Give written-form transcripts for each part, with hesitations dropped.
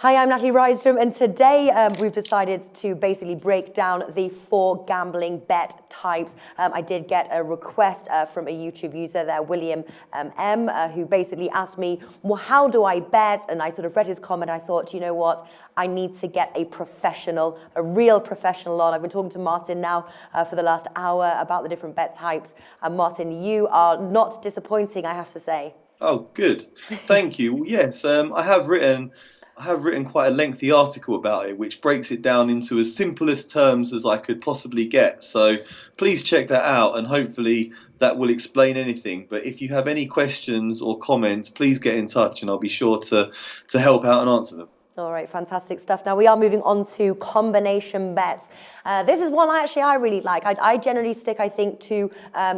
Hi, I'm Natalie Rydstrom, and today we've decided to basically break down the 4 gambling bet types. I did get a request from a YouTube user there, William M, who basically asked me, well, how do I bet? And I sort of read his comment. I thought, you know what? I need to get a professional, a real professional on. I've been talking to Martin now for the last hour about the different bet types. And Martin, you are not disappointing, I have to say. Oh, good. Thank you. Well, yes, I have written quite a lengthy article about it, which breaks it down into as simplest terms as I could possibly get. So please check that out, and hopefully that will explain anything. But if you have any questions or comments, please get in touch, and I'll be sure to help out and answer them. All right, fantastic stuff. Now we are moving on to combination bets. This is one I really like. I generally stick, I think, to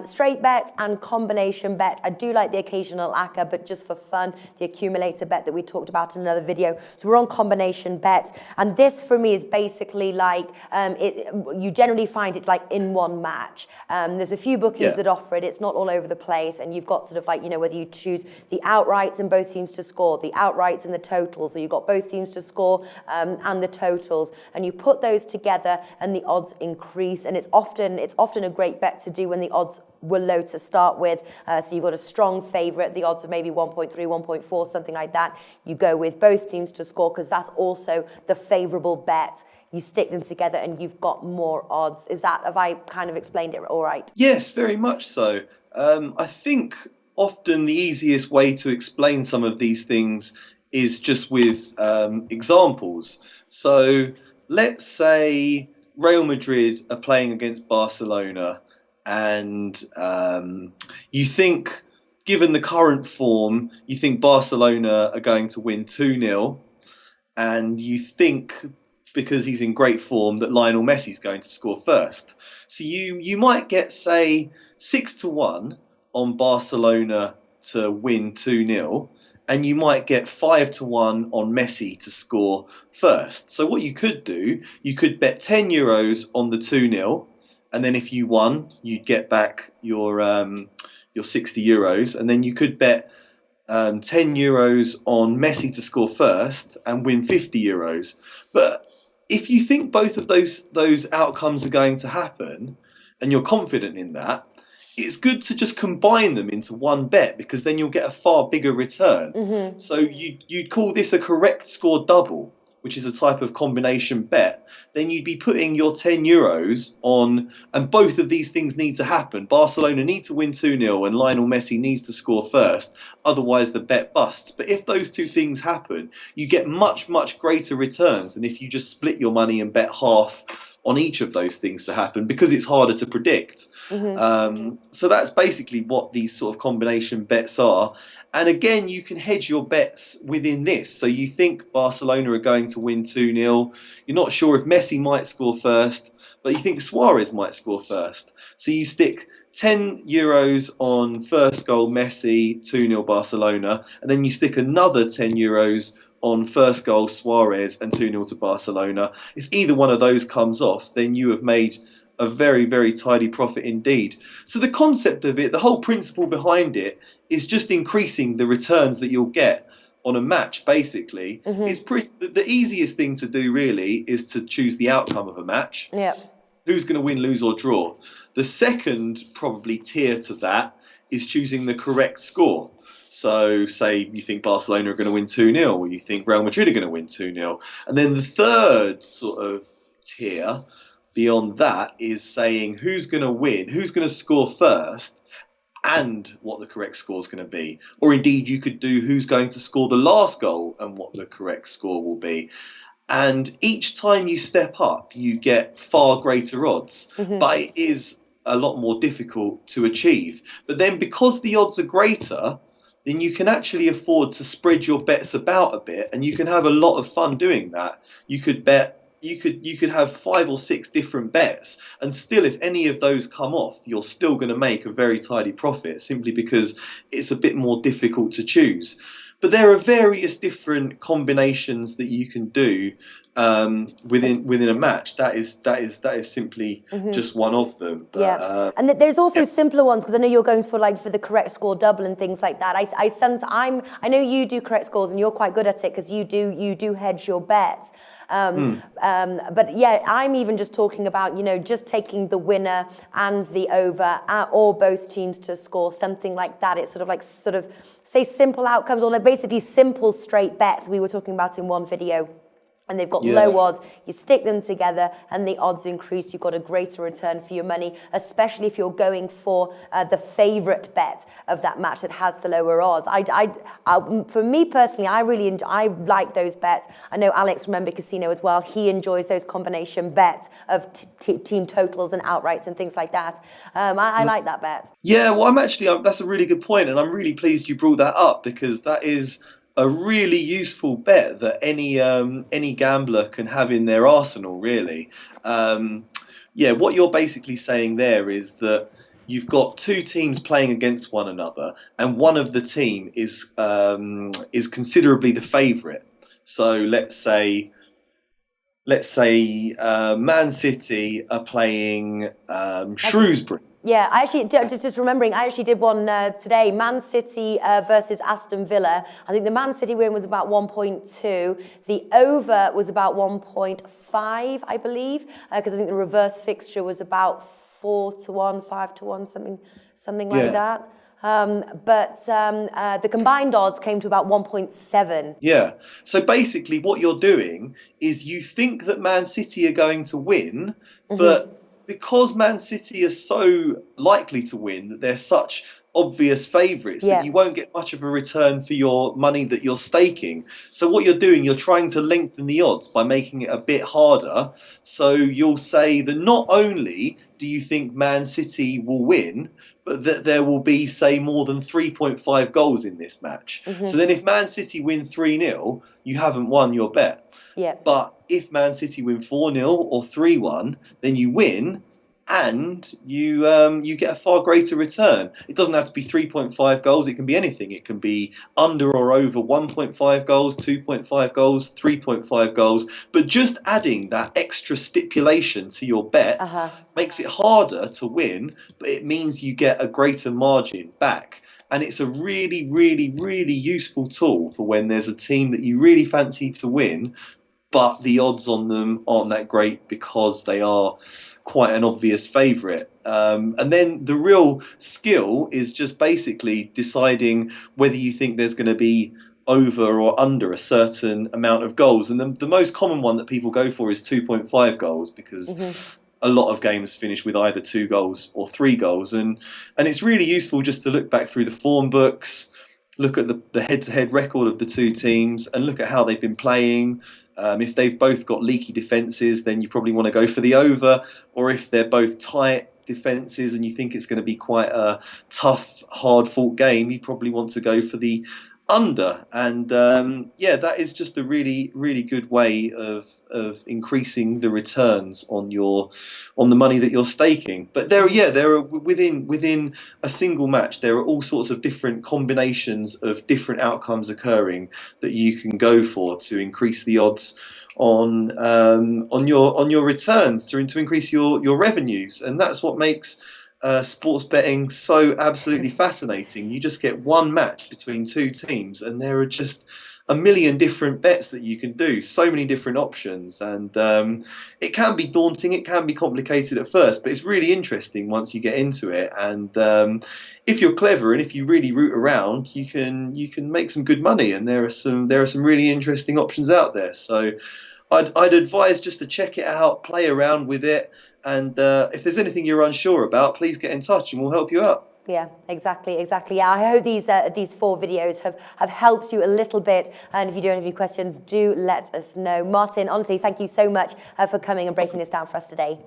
straight bets and combination bets. I do like the occasional ACCA, but just for fun, the accumulator bet that we talked about in another video. So we're on combination bets, and this for me is basically like you generally find it like in one match. There's a few bookies that offer it. It's not all over the place, and you've got sort of like, whether you choose the outrights and both teams to score, the outrights and the totals, or you've got both teams to score and the totals, and you put those together and the odds increase. And it's often a great bet to do when the odds were low to start with. So you've got a strong favourite, the odds are maybe 1.3, 1.4, something like that. You go with both teams to score because that's also the favourable bet. You stick them together and you've got more odds. Have I kind of explained it all right? Yes, very much so. I think often the easiest way to explain some of these things is just with examples. So let's say Real Madrid are playing against Barcelona, and you think, given the current form, you think Barcelona are going to win 2-0, and you think, because he's in great form, that Lionel Messi's going to score first. So you might get, say, 6-1 on Barcelona to win 2-0, and you might get 5-1 on Messi to score first. So what you could do, you could bet €10 on the 2-0, and then if you won, you'd get back your €60, and then you could bet €10 on Messi to score first and win €50. But if you think both of those outcomes are going to happen, and you're confident in that, it's good to just combine them into one bet, because then you'll get a far bigger return. Mm-hmm. So you'd call this a correct score double, which is a type of combination bet. Then you'd be putting your €10 on, and both of these things need to happen. Barcelona need to win 2-0 and Lionel Messi needs to score first, otherwise the bet busts. But if those two things happen, you get much, much greater returns than if you just split your money and bet half on each of those things to happen, because it's harder to predict. Mm-hmm. So that's basically what these sort of combination bets are. And again, you can hedge your bets within this. So you think Barcelona are going to win 2-0. You're not sure if Messi might score first, but you think Suarez might score first. So you stick €10 on first goal Messi, 2-0 Barcelona, and then you stick another €10 on first goal Suarez and 2-0 to Barcelona. If either one of those comes off, then you have made a very, very tidy profit indeed. So the concept of it, the whole principle behind it, is just increasing the returns that you'll get on a match, basically. Mm-hmm. It's the easiest thing to do, really, is to choose the outcome of a match. Yeah. Who's going to win, lose or draw. The second probably tier to that is choosing the correct score. So say you think Barcelona are going to win 2-0, or you think Real Madrid are going to win 2-0. And then the third sort of tier beyond that is saying who's going to win, who's going to score first, and what the correct score is going to be. Or indeed, you could do who's going to score the last goal and what the correct score will be. And each time you step up, you get far greater odds. Mm-hmm. But it is a lot more difficult to achieve. But then because the odds are greater, then you can actually afford to spread your bets about a bit, and you can have a lot of fun doing that. You could have 5 or 6 different bets, and still, if any of those come off, you're still going to make a very tidy profit, simply because it's a bit more difficult to choose. But there are various different combinations that you can do within a match. That is simply just one of them. But, yeah, and there's also simpler ones, because I know you're going for for the correct score double and things like that. I know you do correct scores and you're quite good at it because you do hedge your bets. But yeah, I'm even just talking about just taking the winner and the over, or both teams to score, something like that. It's sort of say simple outcomes, or basically simple straight bets we were talking about in one video. And they've got low odds, you stick them together and the odds increase, you've got a greater return for your money, especially if you're going for the favourite bet of that match that has the lower odds. For me personally, I like those bets. I know Alex from Member Casino as well, he enjoys those combination bets of team totals and outrights and things like that. I like that bet. Yeah, well, that's a really good point, and I'm really pleased you brought that up, because that is a really useful bet that any gambler can have in their arsenal, really. Yeah, what you're basically saying there is that you've got two teams playing against one another, and one of the team is considerably the favourite. So let's say Man City are playing Shrewsbury. Yeah, I actually, just remembering, I actually did one today, Man City versus Aston Villa. I think the Man City win was about 1.2. The over was about 1.5, I believe, because I think the reverse fixture was about 4-1, 5-1, something like that. But the combined odds came to about 1.7. Yeah. So basically what you're doing is you think that Man City are going to win, but because Man City are so likely to win, that they're such obvious favourites, that you won't get much of a return for your money that you're staking. So what you're doing, you're trying to lengthen the odds by making it a bit harder. So you'll say that not only do you think Man City will win, but that there will be, say, more than 3.5 goals in this match. So then if Man City win 3-0, you haven't won your bet. Yeah. But if Man City win 4-0 or 3-1, then you win, and you get a far greater return. It doesn't have to be 3.5 goals. It can be anything. It can be under or over 1.5 goals, 2.5 goals, 3.5 goals. But just adding that extra stipulation to your bet makes it harder to win, but it means you get a greater margin back. And it's a really, really, really useful tool for when there's a team that you really fancy to win, but the odds on them aren't that great because they are quite an obvious favourite. And then the real skill is just basically deciding whether you think there's going to be over or under a certain amount of goals. And the most common one that people go for is 2.5 goals, because a lot of games finish with either 2 goals or 3 goals. And it's really useful just to look back through the form books, look at the head-to-head record of the two teams, and look at how they've been playing. If they've both got leaky defences, then you probably want to go for the over. Or if they're both tight defences and you think it's going to be quite a tough, hard-fought game, you probably want to go for the under. And yeah, that is just a really, really good way of increasing the returns on the money that you're staking. But there are within a single match, there are all sorts of different combinations of different outcomes occurring that you can go for to increase the odds on your returns, to increase your revenues. And that's what makes sports betting so absolutely fascinating. You just get one match between two teams, and there are just a million different bets that you can do, so many different options, and it can be daunting, it can be complicated at first, but it's really interesting once you get into it. And if you're clever and if you really root around, you can make some good money, and there are some really interesting options out there. So I'd advise just to check it out, play around with it. And if there's anything you're unsure about, please get in touch and we'll help you out. Yeah, exactly. Yeah, I hope these 4 videos have helped you a little bit. And if you do have any questions, do let us know. Martin, honestly, thank you so much for coming and breaking this down for us today.